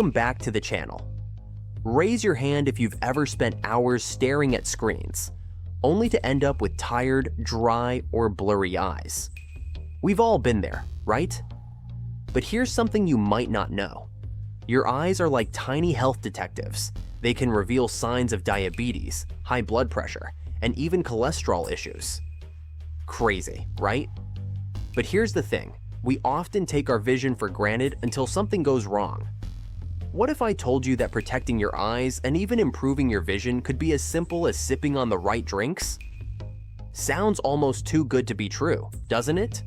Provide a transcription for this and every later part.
Welcome back to the channel. Raise your hand if you've ever spent hours staring at screens, only to end up with tired, dry, or blurry eyes. We've all been there, right? But here's something you might not know. Your eyes are like tiny health detectives. They can reveal signs of diabetes, high blood pressure, and even cholesterol issues. Crazy, right? But here's the thing. We often take our vision for granted until something goes wrong. What if I told you that protecting your eyes and even improving your vision could be as simple as sipping on the right drinks? Sounds almost too good to be true, doesn't it?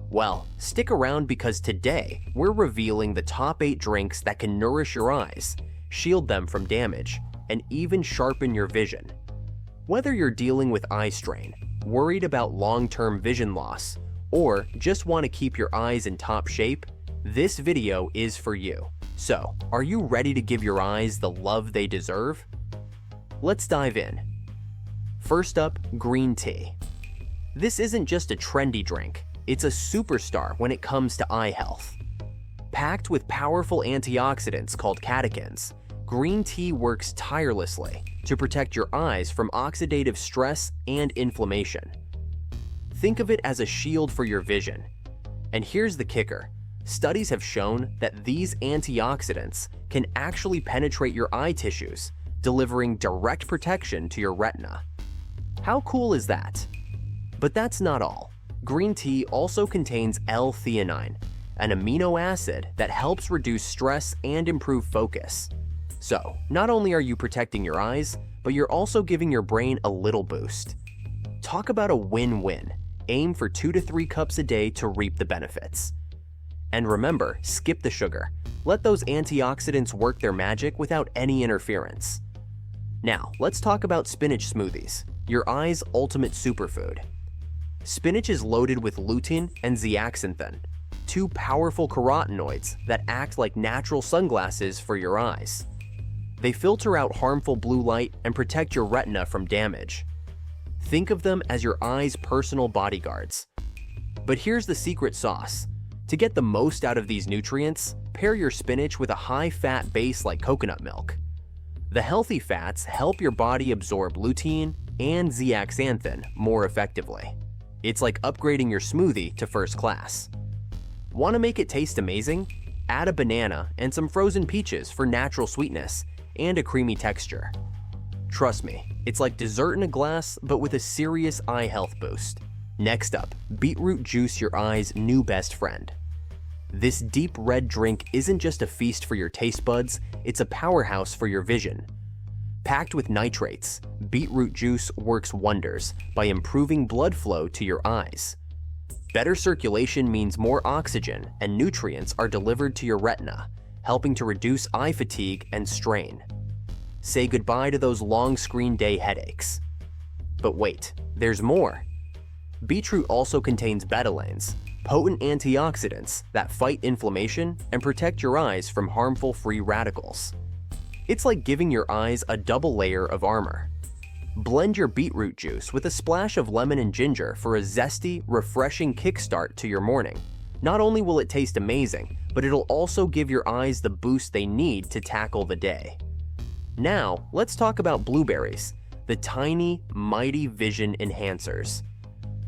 Well, stick around because today we're revealing the top 8 drinks that can nourish your eyes, shield them from damage, and even sharpen your vision. Whether you're dealing with eye strain, worried about long-term vision loss, or just want to keep your eyes in top shape, this video is for you. So, are you ready to give your eyes the love they deserve? Let's dive in. First up, green tea. This isn't just a trendy drink, it's a superstar when it comes to eye health. Packed with powerful antioxidants called catechins, green tea works tirelessly to protect your eyes from oxidative stress and inflammation. Think of it as a shield for your vision. And here's the kicker. Studies have shown that these antioxidants can actually penetrate your eye tissues, delivering direct protection to your retina. How cool is that? But that's not all. Green tea also contains L-theanine, an amino acid that helps reduce stress and improve focus. So, not only are you protecting your eyes, but you're also giving your brain a little boost. Talk about a win-win. Aim for 2 to 3 cups a day to reap the benefits. And remember, skip the sugar. Let those antioxidants work their magic without any interference. Now, let's talk about spinach smoothies, your eye's ultimate superfood. Spinach is loaded with lutein and zeaxanthin, 2 powerful carotenoids that act like natural sunglasses for your eyes. They filter out harmful blue light and protect your retina from damage. Think of them as your eye's personal bodyguards. But here's the secret sauce. To get the most out of these nutrients, pair your spinach with a high-fat base like coconut milk. The healthy fats help your body absorb lutein and zeaxanthin more effectively. It's like upgrading your smoothie to first class. Want to make it taste amazing? Add a banana and some frozen peaches for natural sweetness and a creamy texture. Trust me, it's like dessert in a glass, but with a serious eye health boost. Next up, beetroot juice, your eye's new best friend. This deep red drink isn't just a feast for your taste buds, it's a powerhouse for your vision. Packed with nitrates, beetroot juice works wonders by improving blood flow to your eyes. Better circulation means more oxygen and nutrients are delivered to your retina, helping to reduce eye fatigue and strain. Say goodbye to those long screen day headaches. But wait, there's more. Beetroot also contains betalains, potent antioxidants that fight inflammation and protect your eyes from harmful free radicals. It's like giving your eyes a double layer of armor. Blend your beetroot juice with a splash of lemon and ginger for a zesty, refreshing kickstart to your morning. Not only will it taste amazing, but it'll also give your eyes the boost they need to tackle the day. Now, let's talk about blueberries, the tiny, mighty vision enhancers.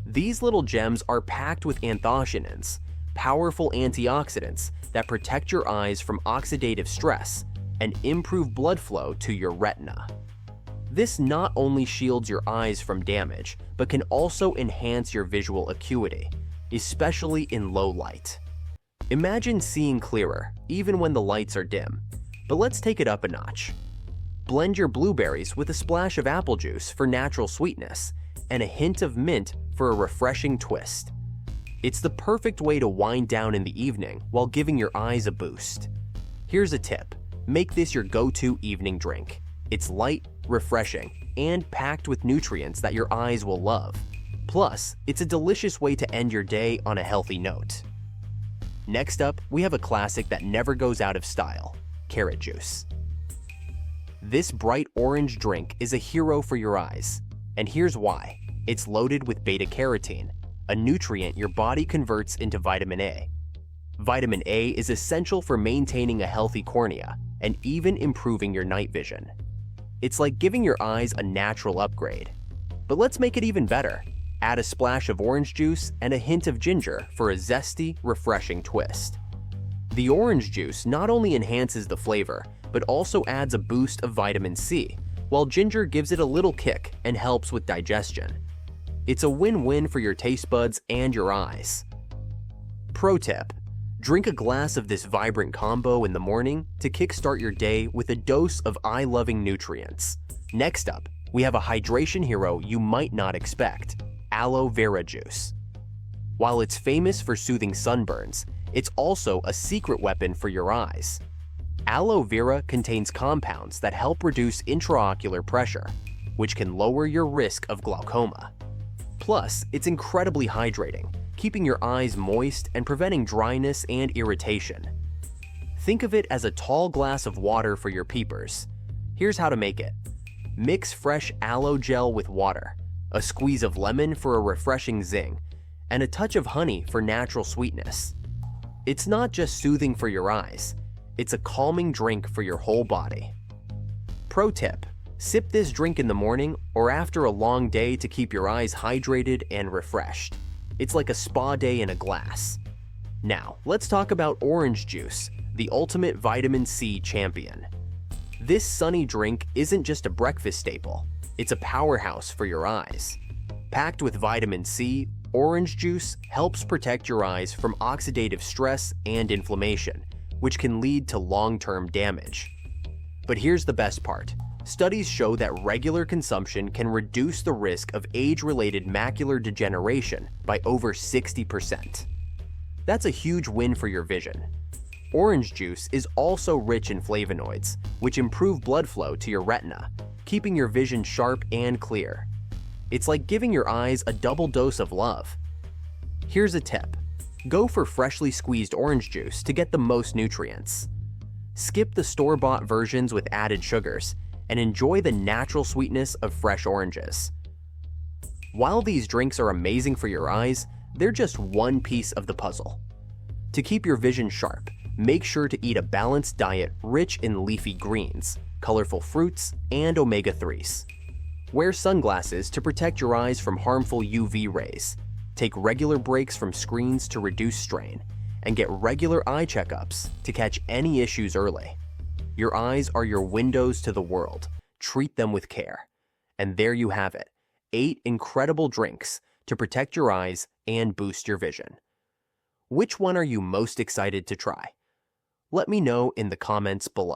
These little gems are packed with anthocyanins, powerful antioxidants that protect your eyes from oxidative stress and improve blood flow to your retina. This not only shields your eyes from damage, but can also enhance your visual acuity, especially in low light. Imagine seeing clearer, even when the lights are dim. But let's take it up a notch. Blend your blueberries with a splash of apple juice for natural sweetness and a hint of mint for a refreshing twist. It's the perfect way to wind down in the evening while giving your eyes a boost. Here's a tip. Make this your go-to evening drink. It's light, refreshing, and packed with nutrients that your eyes will love. Plus, it's a delicious way to end your day on a healthy note. Next up, we have a classic that never goes out of style, carrot juice. This bright orange drink is a hero for your eyes, and here's why. It's loaded with beta-carotene, a nutrient your body converts into vitamin A. Vitamin A is essential for maintaining a healthy cornea and even improving your night vision. It's like giving your eyes a natural upgrade. But let's make it even better. Add a splash of orange juice and a hint of ginger for a zesty, refreshing twist. The orange juice not only enhances the flavor, but also adds a boost of vitamin C, while ginger gives it a little kick and helps with digestion. It's a win-win for your taste buds and your eyes. Pro tip: drink a glass of this vibrant combo in the morning to kickstart your day with a dose of eye-loving nutrients. Next up, we have a hydration hero you might not expect: aloe vera juice. While it's famous for soothing sunburns, it's also a secret weapon for your eyes. Aloe vera contains compounds that help reduce intraocular pressure, which can lower your risk of glaucoma. Plus, it's incredibly hydrating, keeping your eyes moist and preventing dryness and irritation. Think of it as a tall glass of water for your peepers. Here's how to make it. Mix fresh aloe gel with water, a squeeze of lemon for a refreshing zing, and a touch of honey for natural sweetness. It's not just soothing for your eyes, it's a calming drink for your whole body. Pro tip: sip this drink in the morning or after a long day to keep your eyes hydrated and refreshed. It's like a spa day in a glass. Now, let's talk about orange juice, the ultimate vitamin C champion. This sunny drink isn't just a breakfast staple, it's a powerhouse for your eyes. Packed with vitamin C, orange juice helps protect your eyes from oxidative stress and inflammation, which can lead to long-term damage. But here's the best part. Studies show that regular consumption can reduce the risk of age-related macular degeneration by over 60%. That's a huge win for your vision. Orange juice is also rich in flavonoids, which improve blood flow to your retina, keeping your vision sharp and clear. It's like giving your eyes a double dose of love. Here's a tip. Go for freshly squeezed orange juice to get the most nutrients. Skip the store-bought versions with added sugars and enjoy the natural sweetness of fresh oranges. While these drinks are amazing for your eyes, they're just one piece of the puzzle. To keep your vision sharp, make sure to eat a balanced diet rich in leafy greens, colorful fruits, and omega-3s. Wear sunglasses to protect your eyes from harmful UV rays. Take regular breaks from screens to reduce strain, and get regular eye checkups to catch any issues early. Your eyes are your windows to the world. Treat them with care. And there you have it, 8 incredible drinks to protect your eyes and boost your vision. Which one are you most excited to try? Let me know in the comments below.